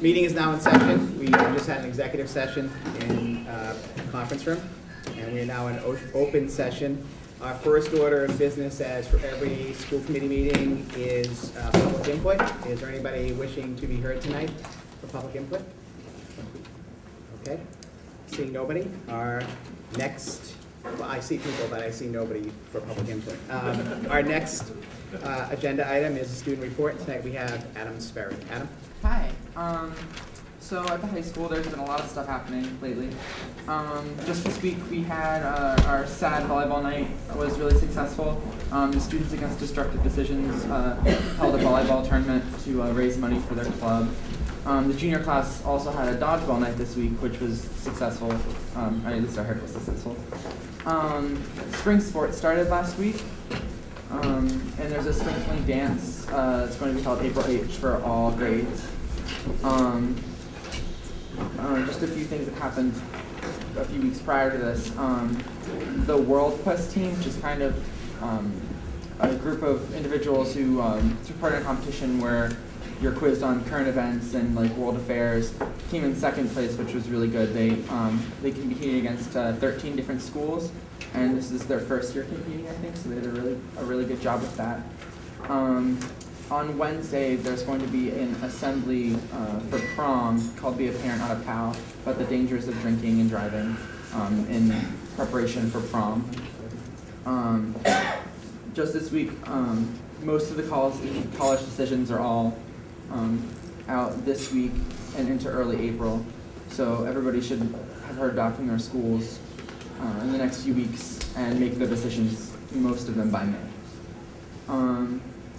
Meeting is now in session. We just had an executive session in conference room, and we are now in open session. Our first order of business, as for every school committee meeting, is public input. Is there anybody wishing to be heard tonight for public input? Okay. Seeing nobody. Our next, well, I see people, but I see nobody for public input. Our next agenda item is a student report. Tonight we have Adam Sperry. Adam? Hi. So at the high school, there's been a lot of stuff happening lately. Just this week, we had our SAD volleyball night. It was really successful. The Students Against Destructive Decisions held a volleyball tournament to raise money for their club. The junior class also had a dodgeball night this week, which was successful. At least I heard it was successful. Spring sports started last week. And there's a spring fling dance. It's going to be called April H for all grades. Just a few things that happened a few weeks prior to this. The World Quest team, which is kind of a group of individuals who took part in a competition where you're quizzed on current events and like world affairs, came in second place, which was really good. They competed against 13 different schools, and this is their first year competing, I think, so they did a really good job with that. On Wednesday, there's going to be an assembly for prom called Be a Parent, Not a Pal, about the dangers of drinking and driving in preparation for prom. Just this week, most of the college decisions are all out this week and into early April, so everybody should have heard back from their schools in the next few weeks and make their decisions, most of them by May.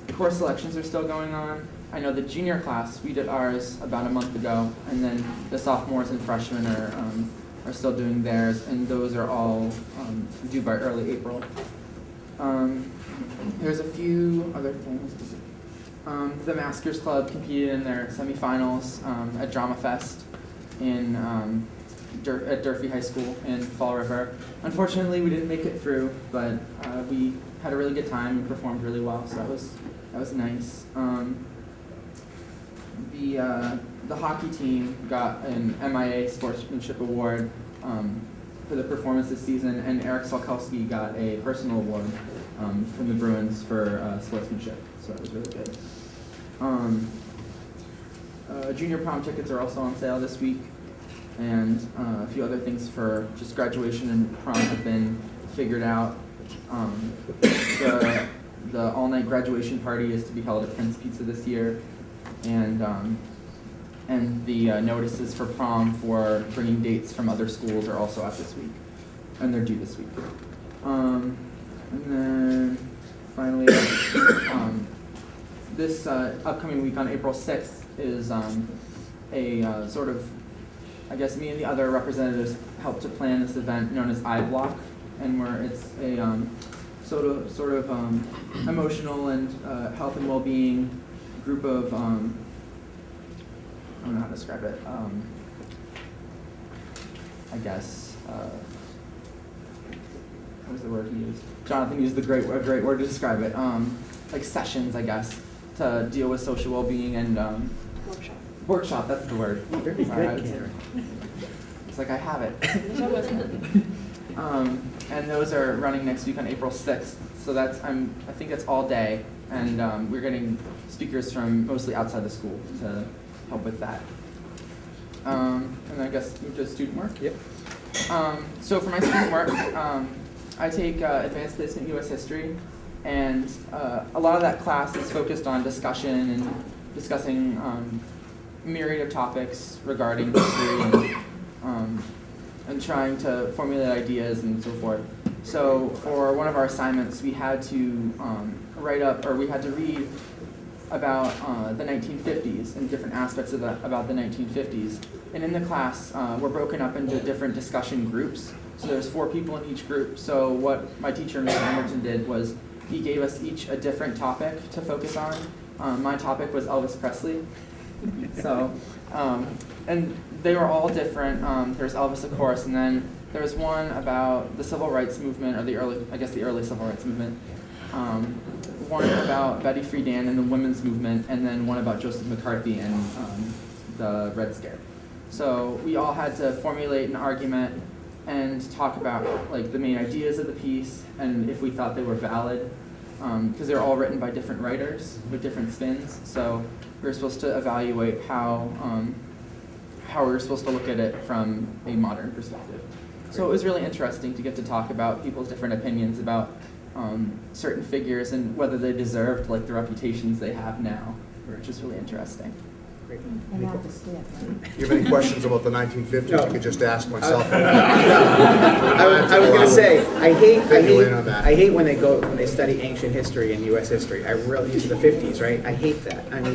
The course selections are still going on. I know the junior class, we did ours about a month ago, and then the sophomores and freshmen are still doing theirs, and those are all due by early April. There's a few other things. The Maskers Club competed in their semifinals at Drama Fest at Durfee High School in Fall River. Unfortunately, we didn't make it through, but we had a really good time and performed really well, so that was nice. The hockey team got an MIA Sportsmanship Award for the performance this season, and Eric Salkowski got a personal award from the Bruins for sportsmanship, so that was really good. Junior prom tickets are also on sale this week, and a few other things for just graduation and prom have been figured out. The all-night graduation party is to be held at Prince Pizza this year, and the notices for prom for bringing dates from other schools are also out this week, and they're due this week. And then finally, this upcoming week on April 6th is a sort of, I guess me and the other representatives helped to plan this event known as iBlock, and where it's a sort of emotional and health and well-being group of, I don't know how to describe it, I guess, what was the word he used? Jonathan used a great word to describe it, like sessions, I guess, to deal with social well-being and workshop, that's the word. Very good, Karen. It's like I have it. And those are running next week on April 6th. So that's, I think it's all day, and we're getting speakers from mostly outside the school to help with that. And I guess move to student work. Yep. So for my student work, I take Advanced Placement U.S. History, and a lot of that class is focused on discussion and discussing a myriad of topics regarding history and trying to formulate ideas and so forth. So for one of our assignments, we had to read about the 1950s and different aspects about the 1950s. And in the class, we're broken up into different discussion groups. So there's 4 people in each group. So what my teacher, Mr. Emerson, did was he gave us each a different topic to focus on. My topic was Elvis Presley. So, and they were all different. There's Elvis, of course, and then there was one about the civil rights movement, or the early civil rights movement. One about Betty Friedan and the women's movement, and then one about Joseph McCarthy and the Red Scare. So we all had to formulate an argument and talk about like the main ideas of the piece and if we thought they were valid, because they're all written by different writers with different spins. So we were supposed to evaluate how we were supposed to look at it from a modern perspective. So it was really interesting to get to talk about people's different opinions about certain figures and whether they deserved like the reputations they have now, which is really interesting. Great. And that was it, right? You have any questions about the 1950s? No. You could just ask myself. I was gonna say, I you in on that. hate when they study ancient history and US history. I really, these are the 50s, right? I hate that. I mean,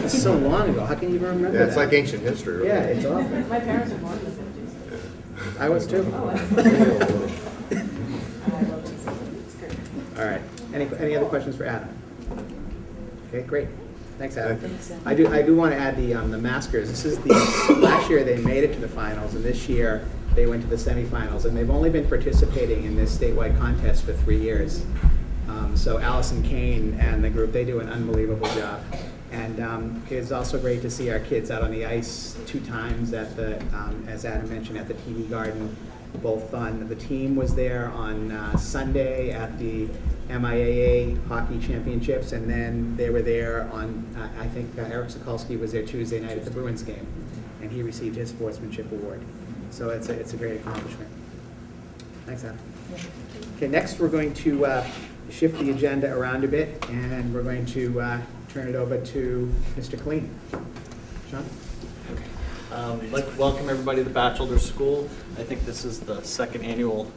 it's so long ago. How can you even remember Yeah, that? it's like ancient history, really. Yeah, it's awful. My parents were born in the 50s. I was too. Oh, I love it. It's great. All right. Any other questions for Adam? Okay, great. Thanks, Adam. Thanks, Adam. I do want to add the Maskers. This is last year they made it to the finals, and this year they went to the semifinals, and they've only been participating in this statewide contest for 3 years. So Allison Kane and the group, they do an unbelievable job. And it's also great to see our kids out on the ice 2 times at the, as Adam mentioned, at the TD Garden. Both fun. The team was there on Sunday at the MIAA Hockey Championships, and then they were there on, I think Eric Sokolsky was there Tuesday night at the Bruins game, and he received his sportsmanship award. So it's a great accomplishment. Thanks, Adam. Okay, next we're going to shift the agenda around a bit, and we're going to turn it over to Mr. Colleen. Sean? I'd like to welcome everybody to the Batchelder School. I think this is the second annual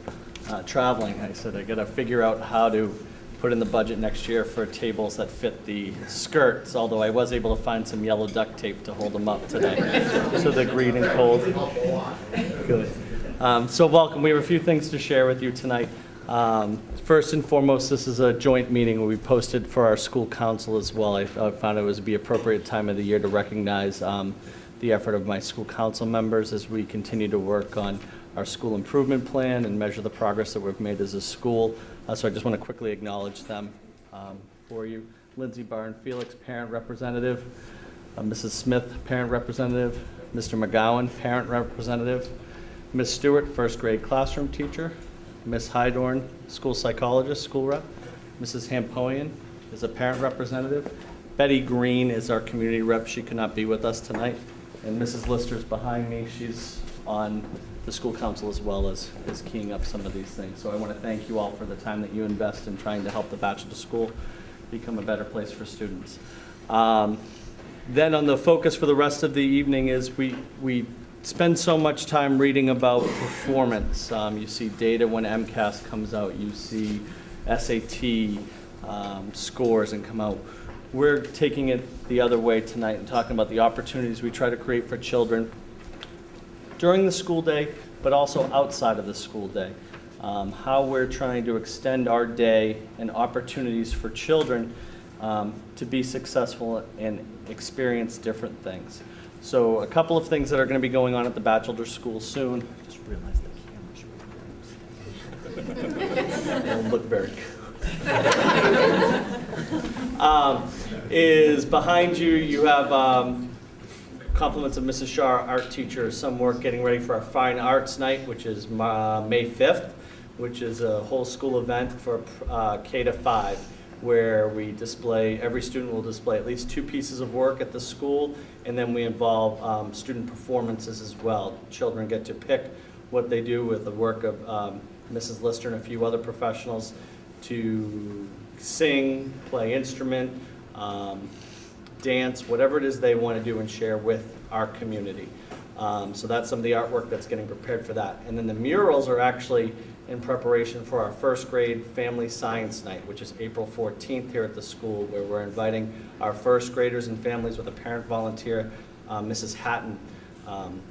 traveling. I said I got to figure out how to put in the budget next year for tables that fit the skirts, although I was able to find some yellow duct tape to hold them up today. So they're green and cold. Good. So welcome. We have a few things to share with you tonight. First and foremost, this is a joint meeting where we posted for our school council as well. I found it would be appropriate time of the year to recognize the effort of my school council members as we continue to work on our school improvement plan and measure the progress that we've made as a school. So I just want to quickly acknowledge them for you. Lindsay Barn Felix, parent representative. Mrs. Smith, parent representative. Mr. McGowan, parent representative. Ms. Stewart, first grade classroom teacher. Ms. Hydorn, school psychologist, school rep. Mrs. Hampoian is a parent representative. Betty Green is our community rep. She could not be with us tonight. And Mrs. Lister's behind me. She's on the school council as well as keying up some of these things. So I want to thank you all for the time that you invest in trying to help the Batchelder School become a better place for students. Then on the focus for the rest of the evening is we spend so much time reading about performance. You see data when MCAS comes out. You see SAT scores and come out. We're taking it the other way tonight and talking about the opportunities we try to create for children during the school day, but also outside of the school day. How we're trying to extend our day and opportunities for children to be successful and experience different things. So a couple of things that are going to be going on at the Batchelder School soon. I just realized the camera's right there. It'll look very good. Is behind you, you have compliments of Mrs. Shaw, our art teacher, some work getting ready for our Fine Arts Night, which is May 5th, which is a whole school event for K to 5, where we display, every student will display at least 2 pieces of work at the school, and then we involve student performances as well. Children get to pick what they do with the work of Mrs. Lister and a few other professionals to sing, play instrument, dance, whatever it is they want to do and share with our community. So that's some of the artwork that's getting prepared for that. And then the murals are actually in preparation for our first grade family science night, which is April 14th here at the school, where we're inviting our first graders and families with a parent volunteer, Mrs. Hatton,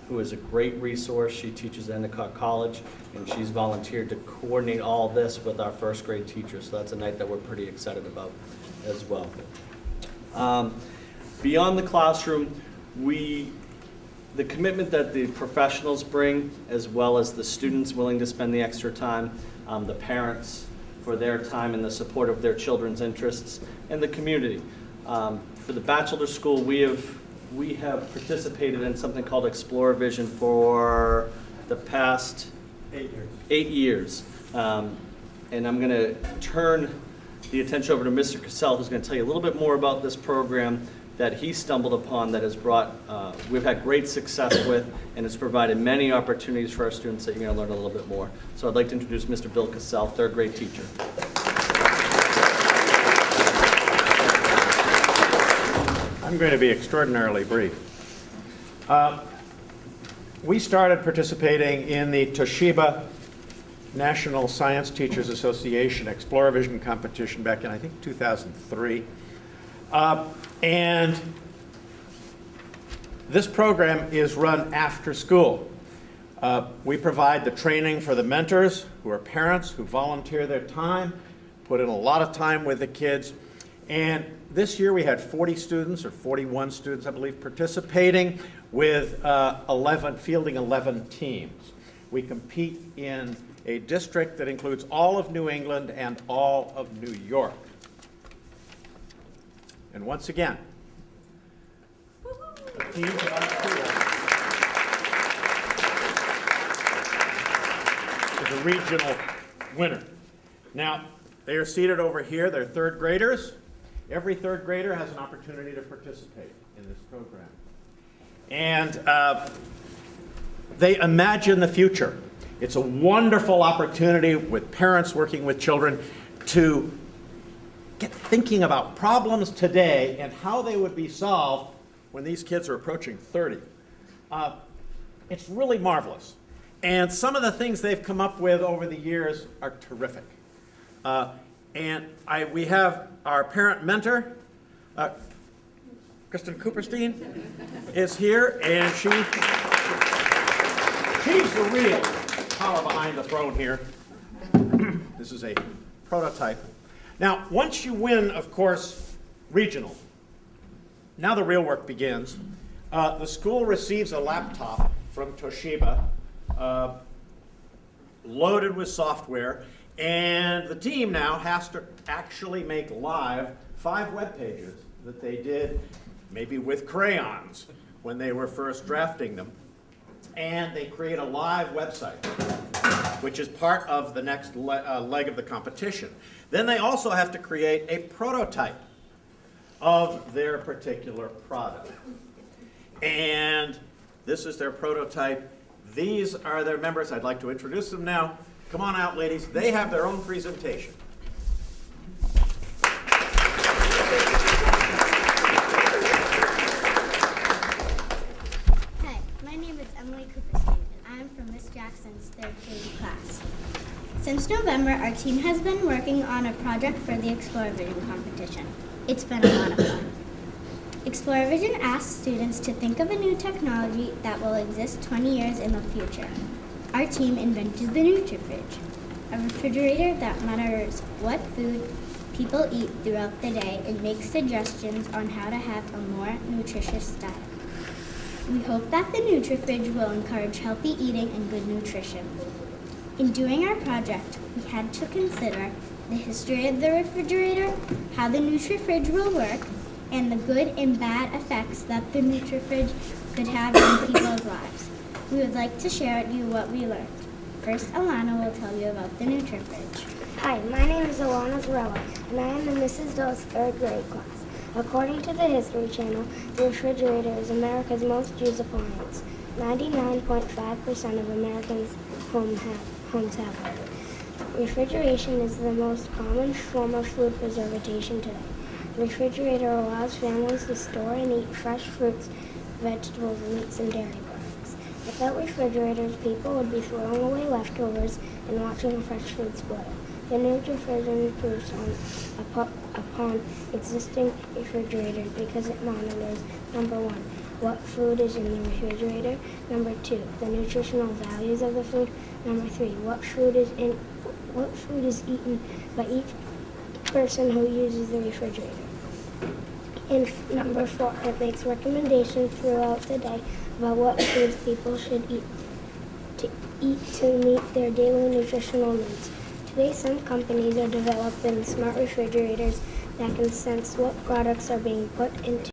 who is a great resource. She teaches at Endicott College, and she's volunteered to coordinate all this with our first grade teachers. So that's a night that we're pretty excited about as well. Beyond the classroom, the commitment that the professionals bring, as well as the students willing to spend the extra time, the parents for their time and the support of their children's interests, and the community. For the Batchelder School, we have we have participated in something called Explore Vision for the past 8 years. And I'm going to turn the attention over to Mr. Cassell, who's going to tell you a little bit more about this program that he stumbled upon that has brought, we've had great success with, and it's provided many opportunities for our students that you're going to learn a little bit more. So I'd like to introduce Mr. Bill Cassell, third grade teacher. I'm going to be extraordinarily brief. We started participating in the Toshiba National Science Teachers Association Explore Vision competition back in, I think, 2003. And this program is run after school. We provide the training for the mentors, who are parents, who volunteer their time, put in a lot of time with the kids. And this year we had 40 students, or 41 students, I believe, participating with fielding 11 teams. We compete in a district that includes all of New England and all of New York. And once again, the teams on the field is a regional winner. Now, they are seated over here. They're third graders. Every third grader has an opportunity to participate in this program. And they imagine the future. It's a wonderful opportunity with parents working with children to get thinking about problems today and how they would be solved when these kids are approaching 30. It's really marvelous. And some of the things they've come up with over the years are terrific. We have our parent mentor, Kristen Cooperstein, is here, and she's the real power behind the throne here. This is a prototype. Now, once you win, of course, regional, now the real work begins. The school receives a laptop from Toshiba, loaded with software, and the team now has to actually make live 5 web pages that they did maybe with crayons when they were first drafting them. And they create a live website, which is part of the next leg of the competition. Then they also have to create a prototype of their particular product. And this is their prototype. These are their members. I'd like to introduce them now. Come on out, ladies. They have their own presentation. Hi, my name is Emily Cooperstein, and I'm from Miss Jackson's 3rd grade class. Since November, our team has been working on a project for the Explore Vision competition. It's been a lot of fun. Explore Vision asks students to think of a new technology that will exist 20 years in the future. Our team invented the NutriFridge, a refrigerator that monitors what food people eat throughout the day and makes suggestions on how to have a more nutritious diet. We hope that the NutriFridge will encourage healthy eating and good nutrition. In doing our project, we had to consider the history of the refrigerator, how the NutriFridge will work, and the good and bad effects that the NutriFridge could have in people's lives. We would like to share with you what we learned. First, Alana will tell you about the NutriFridge. Hi, my name is Alana Zarella, and I am in Mrs. Doe's 3rd grade class. According to the History Channel, the refrigerator is America's most used appliance. 99.5% of Americans' homes have one. Refrigeration is the most common form of food preservation today. The refrigerator allows families to store and eat fresh fruits, vegetables, meats, and dairy products. Without refrigerators, people would be throwing away leftovers and watching fresh food spoil. The NutriFridge improves upon existing refrigerators because it monitors, number 1, what food is in the refrigerator, number 2, the nutritional values of the food, number 3, what food is eaten by each person who uses the refrigerator. And number 4, it makes recommendations throughout the day about what foods people should eat to meet their daily nutritional needs. Today, some companies are developing smart refrigerators that can sense what products are being put into